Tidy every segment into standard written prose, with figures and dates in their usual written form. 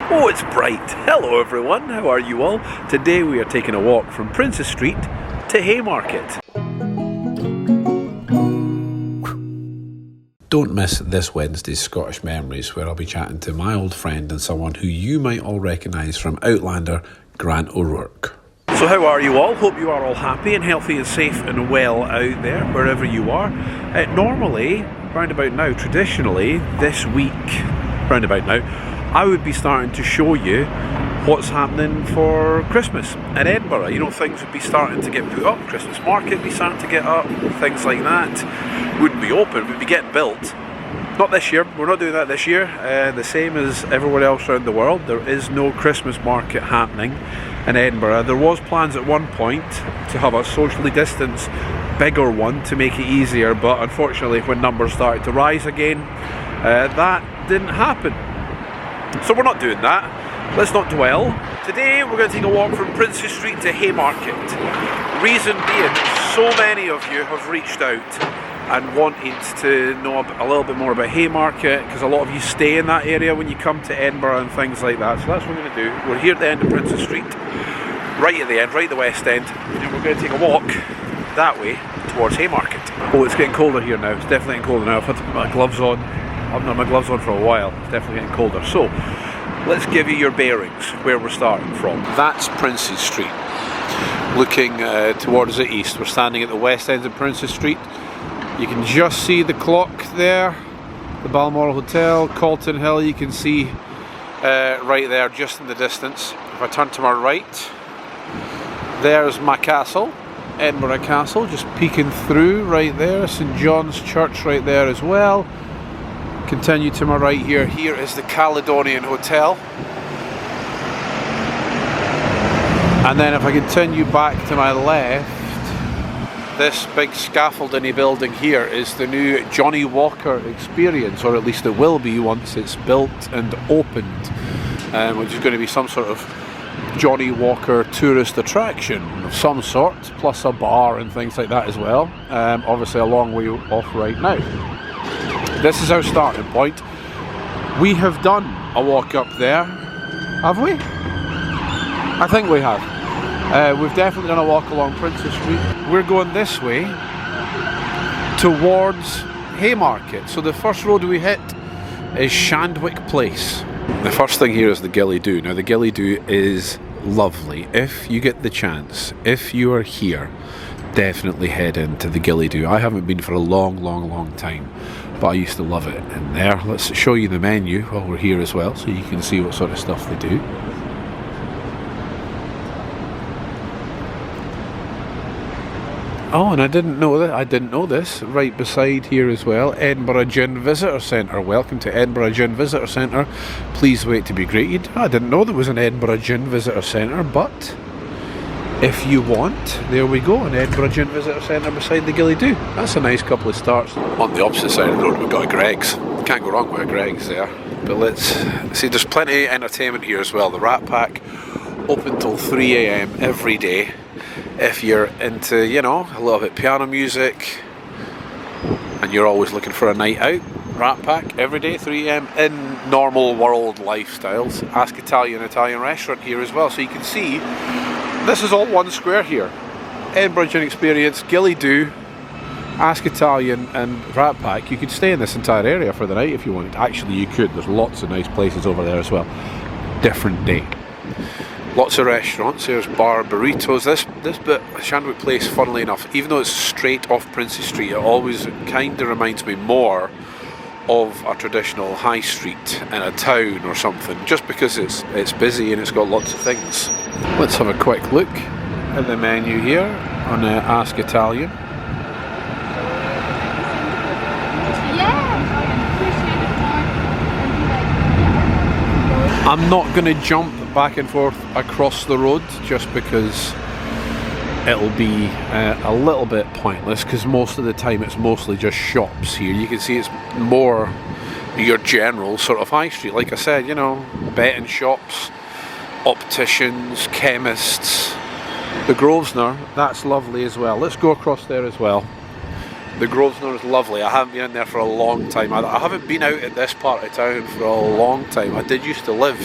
Oh, it's bright. Hello everyone, how are you all? Today we are taking a walk from Princess Street to Haymarket. Don't miss this Wednesday's Scottish Memories, where I'll be chatting to my old friend and someone who you might all recognise from Outlander, Grant O'Rourke. So how are you all? Hope you are all happy and healthy and safe and well out there, wherever you are. Normally, round about now, traditionally, this week, round about now, I would be starting to show you what's happening for Christmas in Edinburgh. You know, things would be starting to get put up, Christmas market would be starting to get up, things like that. Wouldn't be open, would be getting built. Not this year, we're not doing that this year. The same as everywhere else around the world, there is no Christmas market happening in Edinburgh. There was plans at one point to have a socially distanced, bigger one to make it easier, but unfortunately when numbers started to rise again, that didn't happen. So we're not doing that. Let's not dwell. Today we're going to take a walk from Princess Street to Haymarket. Reason being, so many of you have reached out and wanted to know a little bit more about Haymarket, because a lot of you stay in that area when you come to Edinburgh and things like that. So that's what we're going to do. We're here at the end of Princess Street, right at the end, right at the west end, and we're going to take a walk that way towards Haymarket. Oh, it's getting colder here now. It's definitely getting colder now. I've had to put my gloves on. I've not had my gloves on for a while. It's definitely getting colder. So, let's give you your bearings, where we're starting from. That's Princess Street. Looking towards the east. We're standing at the west end of Princess Street. You can just see the clock there. The Balmoral Hotel, Calton Hill, you can see right there, just in the distance. If I turn to my right, there's my castle, Edinburgh Castle, just peeking through right there. St John's Church right there as well. Continue to my right here. Here is the Caledonian Hotel. And then if I continue back to my left, this big scaffolding building here is the new Johnny Walker experience, or at least it will be once it's built and opened, which is going to be some sort of Johnny Walker tourist attraction of some sort, plus a bar and things like that as well. Obviously a long way off right now. This is our starting point. We have done a walk up there, have we? I think we have. We've definitely done a walk along Princess Street. We're going this way towards Haymarket. So the first road we hit is Shandwick Place. The first thing here is the Gilly Doo. Now the Gilly Doo is lovely. If you get the chance, if you are here, definitely head into the Gilly Doo. I haven't been for a long time, but I used to love it in there. Let's show you the menu while we're here as well, so you can see what sort of stuff they do. Oh, and I didn't know this. Right beside here as well, Edinburgh Gin Visitor Centre. Welcome to Edinburgh Gin Visitor Centre. Please wait to be greeted. I didn't know there was an Edinburgh Gin Visitor Centre, but if you want, there we go, an Edinburgh Gin Visitor Centre beside the Gilly Doo. That's a nice couple of starts. On the opposite side of the road we've got a Greggs. Can't go wrong with a Greggs there. But let's see, there's plenty of entertainment here as well. The Rat Pack, open till 3 AM every day. If you're into, you know, a little bit piano music and you're always looking for a night out, Rat Pack every day, 3 AM in normal world lifestyles. Ask Italian restaurant here as well. So you can see this is all one square here. Edinburgh Gin Experience, Gilly Doo, Ask Italian and Rat Pack. You could stay in this entire area for the night if you wanted. Actually you could, there's lots of nice places over there as well. Different day. Lots of restaurants. There's bar burritos. This bit, Shandwick Place, funnily enough, even though it's straight off Princess Street, it always kind of reminds me more of a traditional high street in a town or something, just because it's busy and it's got lots of things. Let's have a quick look at the menu here on Ask Italian. I'm not going to jump back and forth across the road just because it'll be a little bit pointless, because most of the time it's mostly just shops here. You can see it's more your general sort of high street, like I said, you know, betting shops, opticians, chemists. The Grosvenor, that's lovely as well. Let's go across there as well. The Grosvenor is lovely. I haven't been in there for a long time. I haven't been out at this part of town for a long time. I did used to live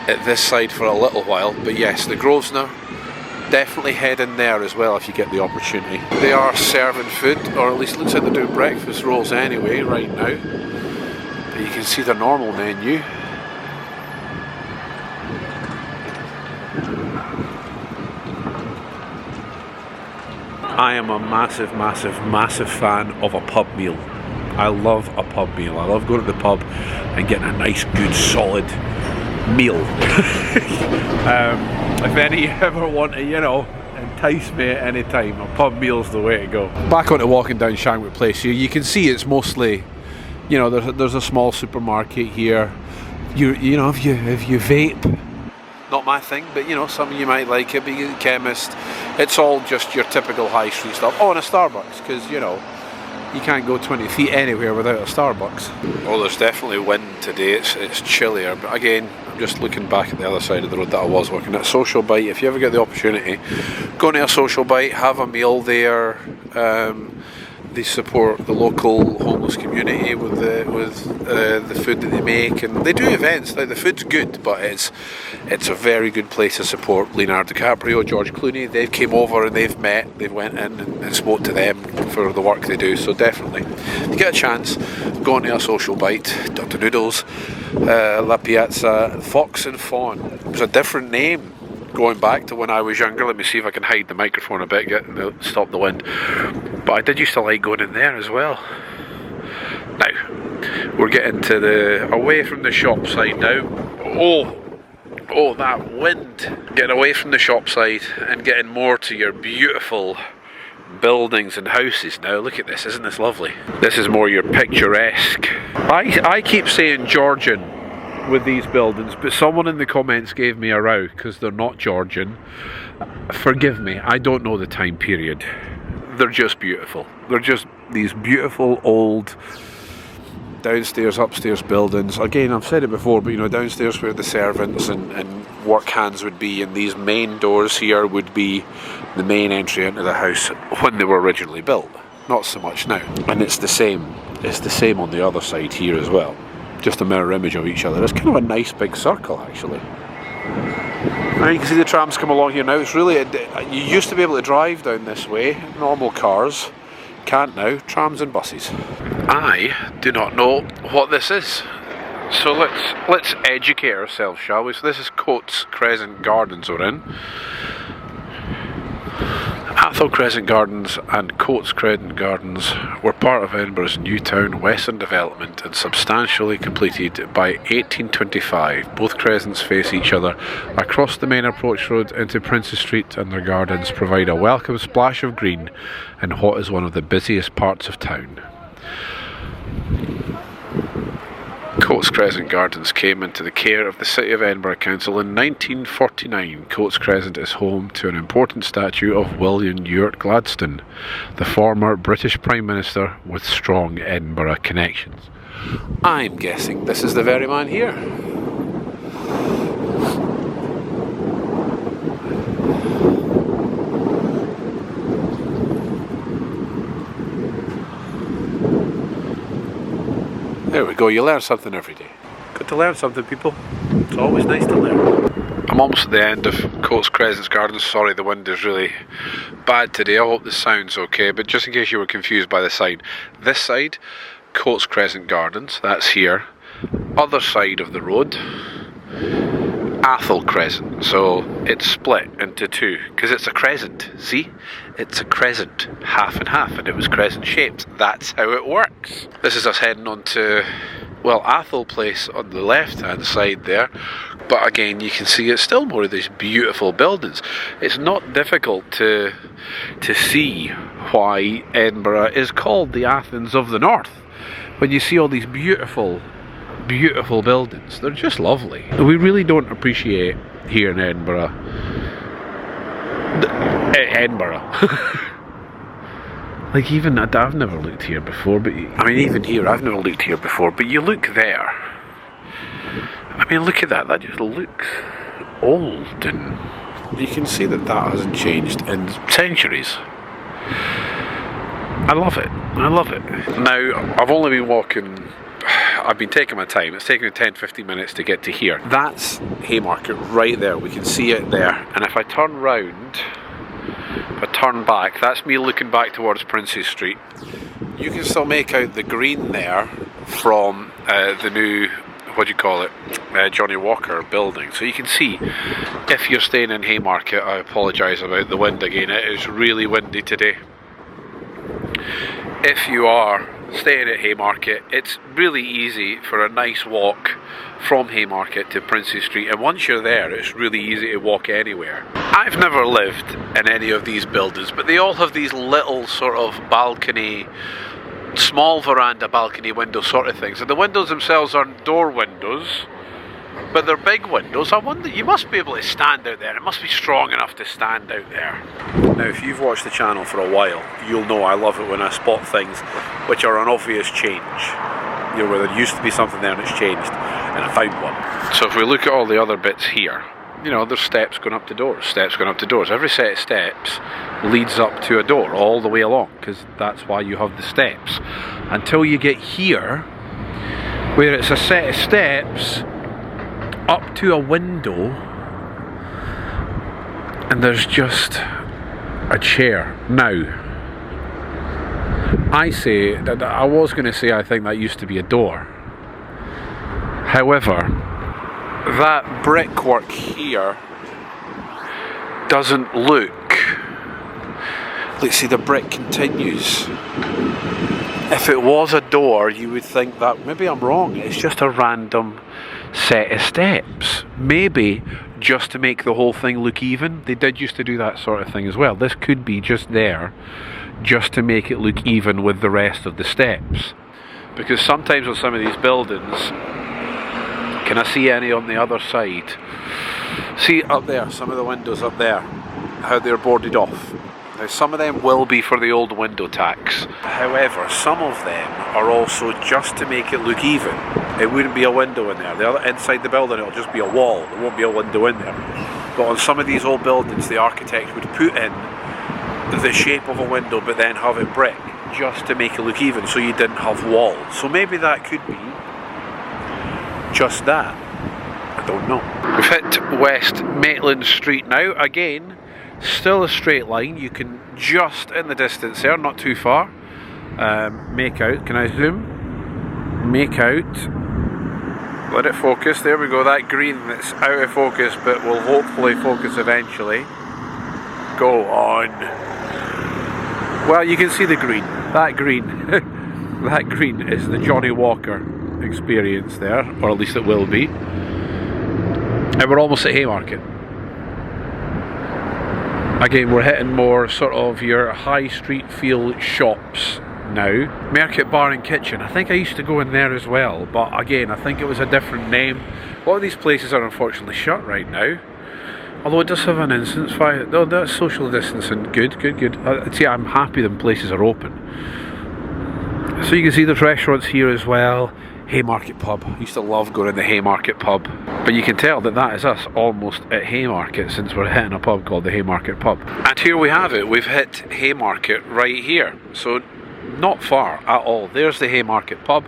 at this side for a little while, but yes, the Grosvenor, definitely head in there as well if you get the opportunity. They are serving food, or at least looks like they're doing breakfast rolls anyway right now. But you can see their normal menu. I am a massive, massive, massive fan of a pub meal. I love a pub meal. I love going to the pub and getting a nice, good, solid meal. If any ever want to, you know, entice me at any time, a pub meal's the way to go. Back onto walking down Shandwick Place here, you can see it's mostly, you know, there's a small supermarket here. You know, if you vape, not my thing, but you know, some of you might like it, being a chemist. It's all just your typical high street stuff. Oh, and a Starbucks, because, you know, you can't go 20 feet anywhere without a Starbucks. Oh, there's definitely wind today. It's chillier, but again, I'm just looking back at the other side of the road that I was working at. Social Bite, if you ever get the opportunity, go to a Social Bite, have a meal there. They support the local homeless community with the food that they make, and they do events. Like, the food's good, but it's a very good place to support Leonardo DiCaprio, George Clooney. They came over and they've met. They went in and spoke to them for the work they do. So definitely, if you get a chance, go on to a Social Bite. Dr. Noodles, La Piazza, Fox and Fawn. It was a different name going back to when I was younger. Let me see if I can hide the microphone a bit, stop the wind. But I did used to like going in there as well. Now, we're getting to away from the shop side now. Oh, that wind. Getting away from the shop side and getting more to your beautiful buildings and houses now. Look at this, isn't this lovely? This is more your picturesque. I keep saying Georgian with these buildings, but someone in the comments gave me a row because they're not Georgian. Forgive me, I don't know the time period. They're just beautiful. They're just these beautiful old downstairs, upstairs buildings. Again, I've said it before, but you know, downstairs where the servants and work hands would be, and these main doors here would be the main entry into the house when they were originally built. Not so much now. And it's the same. It's the same on the other side here as well. Just a mirror image of each other. It's kind of a nice big circle, actually. Now you can see the trams come along here now. It's really, you used to be able to drive down this way, normal cars. Can't now, trams and buses. I do not know what this is. So let's educate ourselves, shall we? So this is Coates Crescent Gardens we're in. Athol Crescent Gardens and Coates Crescent Gardens were part of Edinburgh's Newtown Western development and substantially completed by 1825. Both crescents face each other across the main approach road into Princes Street, and their gardens provide a welcome splash of green in what is one of the busiest parts of town. Coates Crescent Gardens came into the care of the City of Edinburgh Council in 1949. Coates Crescent is home to an important statue of William Ewart Gladstone, the former British Prime Minister with strong Edinburgh connections. I'm guessing this is the very man here. There we go, you learn something every day. Good to learn something, people. It's always nice to learn. I'm almost at the end of Coates Crescent Gardens. Sorry, the wind is really bad today. I hope the sound's okay, but just in case you were confused by the sign. This side, Coates Crescent Gardens, that's here. Other side of the road, Athol Crescent. So it's split into two, because it's a crescent, see? It's a crescent, half and half, and it was crescent shaped. That's how it works. This is us heading on to, well, Athol Place on the left hand side there. But again, you can see it's still more of these beautiful buildings. It's not difficult to see why Edinburgh is called the Athens of the North. When you see all these beautiful buildings, they're just lovely. We really don't appreciate here in Edinburgh. Like, even I've never looked here before, but I mean, even here I've never looked here before. But you look there. I mean, look at that. That just looks old, and you can see that hasn't changed in centuries. I love it. I love it. Now, I've only been walking, I've been taking my time. It's taken me 10-15 minutes to get to here. That's Haymarket right there. We can see it there. And if I turn round, if I turn back, that's me looking back towards Princes Street. You can still make out the green there from the new, what do you call it, Johnny Walker building. So you can see, if you're staying in Haymarket, I apologise about the wind again, it is really windy today. If you are staying at Haymarket, it's really easy for a nice walk from Haymarket to Princes Street, and once you're there it's really easy to walk anywhere. I've never lived in any of these buildings, but they all have these little sort of balcony, small veranda balcony window sort of things, and the windows themselves aren't door windows, but they're big windows. I wonder, you must be able to stand out there. It must be strong enough to stand out there. Now, if you've watched the channel for a while, you'll know I love it when I spot things which are an obvious change. You know, where there used to be something there and it's changed, and I found one. So if we look at all the other bits here, you know, there's steps going up to doors, steps going up to doors. Every set of steps leads up to a door all the way along, because that's why you have the steps. Until you get here, where it's a set of steps up to a window, and there's just a chair. Now, I say that I was going to say I think that used to be a door. However, that brickwork here doesn't look. Let's see, the brick continues. If it was a door, you would think that, maybe I'm wrong, it's just a random set of steps. Maybe just to make the whole thing look even. They did used to do that sort of thing as well. This could be just there, just to make it look even with the rest of the steps. Because sometimes with some of these buildings, can I see any on the other side? See up there, some of the windows up there, how they're boarded off. Now some of them will be for the old window tax. However, some of them are also just to make it look even. It wouldn't be a window in there. The other inside the building, it'll just be a wall. There won't be a window in there. But on some of these old buildings, the architect would put in the shape of a window, but then have it brick, just to make it look even, so you didn't have walls. So maybe that could be just that. I don't know. We've hit West Maitland Street now. Again, still a straight line. You can just in the distance there, not too far, make out. Can I zoom? Make out. Let it focus. There we go. That green that's out of focus, but will hopefully focus eventually. Go on. Well, you can see the green. That green. That green is the Johnny Walker experience there, or at least it will be. And we're almost at Haymarket. Again, we're hitting more sort of your high street feel shops now. Market Bar and Kitchen. I think I used to go in there as well, but again, I think it was a different name. A lot of these places are unfortunately shut right now. Although it does have an entrance fire. Oh, that's social distancing. Good, good, good. See, I'm happy them places are open. So you can see there's restaurants here as well. Haymarket pub. I used to love going to the Haymarket pub. But you can tell that that is us almost at Haymarket, since we're hitting a pub called the Haymarket pub. And here we have it. We've hit Haymarket right here. So not far at all. There's the Haymarket pub.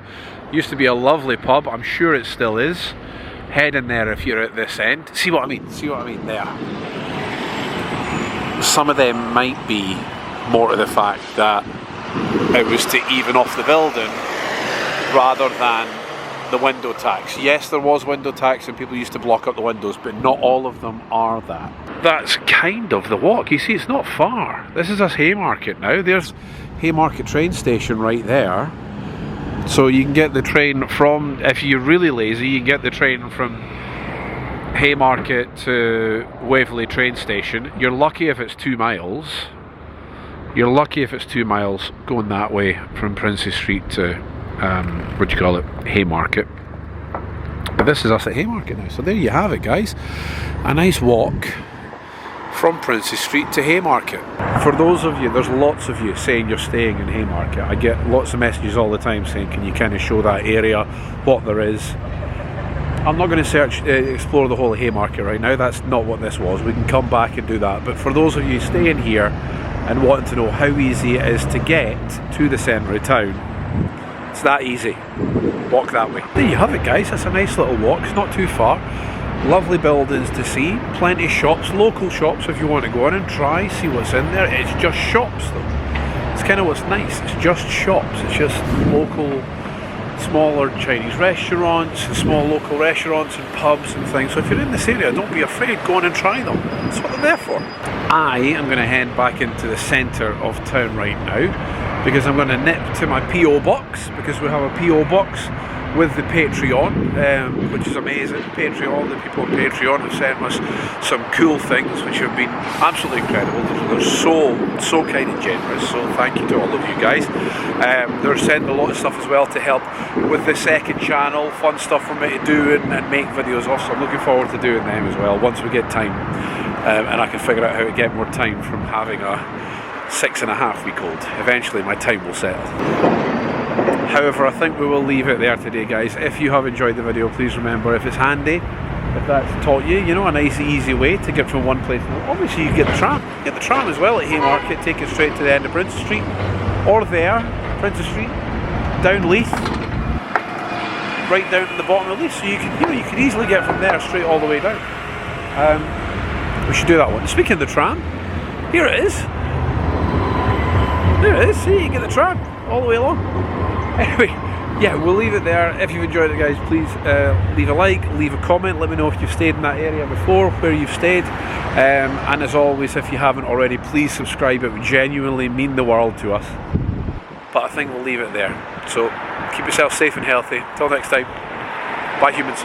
Used to be a lovely pub. I'm sure it still is. Head in there if you're at this end. See what I mean? See what I mean there? Some of them might be more to the fact that it was to even off the building rather than the window tax. Yes, there was window tax and people used to block up the windows, but not all of them are that. That's kind of the walk. You see, it's not far. This is us Haymarket now. There's Haymarket train station right there. So you can get the train from, if you're really lazy, you can get the train from Haymarket to Waverley train station. You're lucky if it's 2 miles. You're lucky if it's 2 miles going that way from Princes Street to, what do you call it, Haymarket. But this is us at Haymarket now. So there you have it, guys. A nice walk from Princes Street to Haymarket. For those of you, there's lots of you saying you're staying in Haymarket. I get lots of messages all the time saying, can you kind of show that area, what there is. I'm not going to explore the whole of Haymarket right now. That's not what this was. We can come back and do that. But for those of you staying here, and wanting to know how easy it is to get to the centre of town, it's that easy. Walk that way. There you have it, guys. That's a nice little walk. It's not too far. Lovely buildings to see. Plenty of shops, local shops if you want to go in and try, see what's in there. It's just shops though. It's kind of what's nice. It's just shops. It's just local, smaller Chinese restaurants and small local restaurants and pubs and things. So if you're in this area, don't be afraid. Go on and try them. That's what they're there for. I am going to head back into the centre of town right now because I'm going to nip to my PO box, because we have a PO box with the Patreon, which is amazing. Patreon, the people on Patreon have sent us some cool things which have been absolutely incredible. They're so kind and generous, so thank you to all of you guys. They're sending a lot of stuff as well to help with the second channel, fun stuff for me to do and make videos of, so I'm looking forward to doing them as well once we get time, and I can figure out how to get more time from having a 6.5-week-old. Eventually my time will settle. However, I think we will leave it there today, guys. If you have enjoyed the video, please remember, if it's handy, if that's taught you, you know, a nice easy way to get from one place to another. Obviously you get the tram. Get the tram as well at Haymarket, take it straight to the end of Princess Street, or there, Princess Street, down Leith, right down to the bottom of Leith. So you can easily get from there straight all the way down. We should do that one. Speaking of the tram, here it is. There it is. See, you get the tram all the way along. Anyway, yeah, we'll leave it there. If you've enjoyed it, guys, please leave a like, leave a comment, let me know if you've stayed in that area before, where you've stayed, and as always, if you haven't already, please subscribe. It would genuinely mean the world to us. But I think we'll leave it there. So keep yourself safe and healthy. Till next time, bye humans.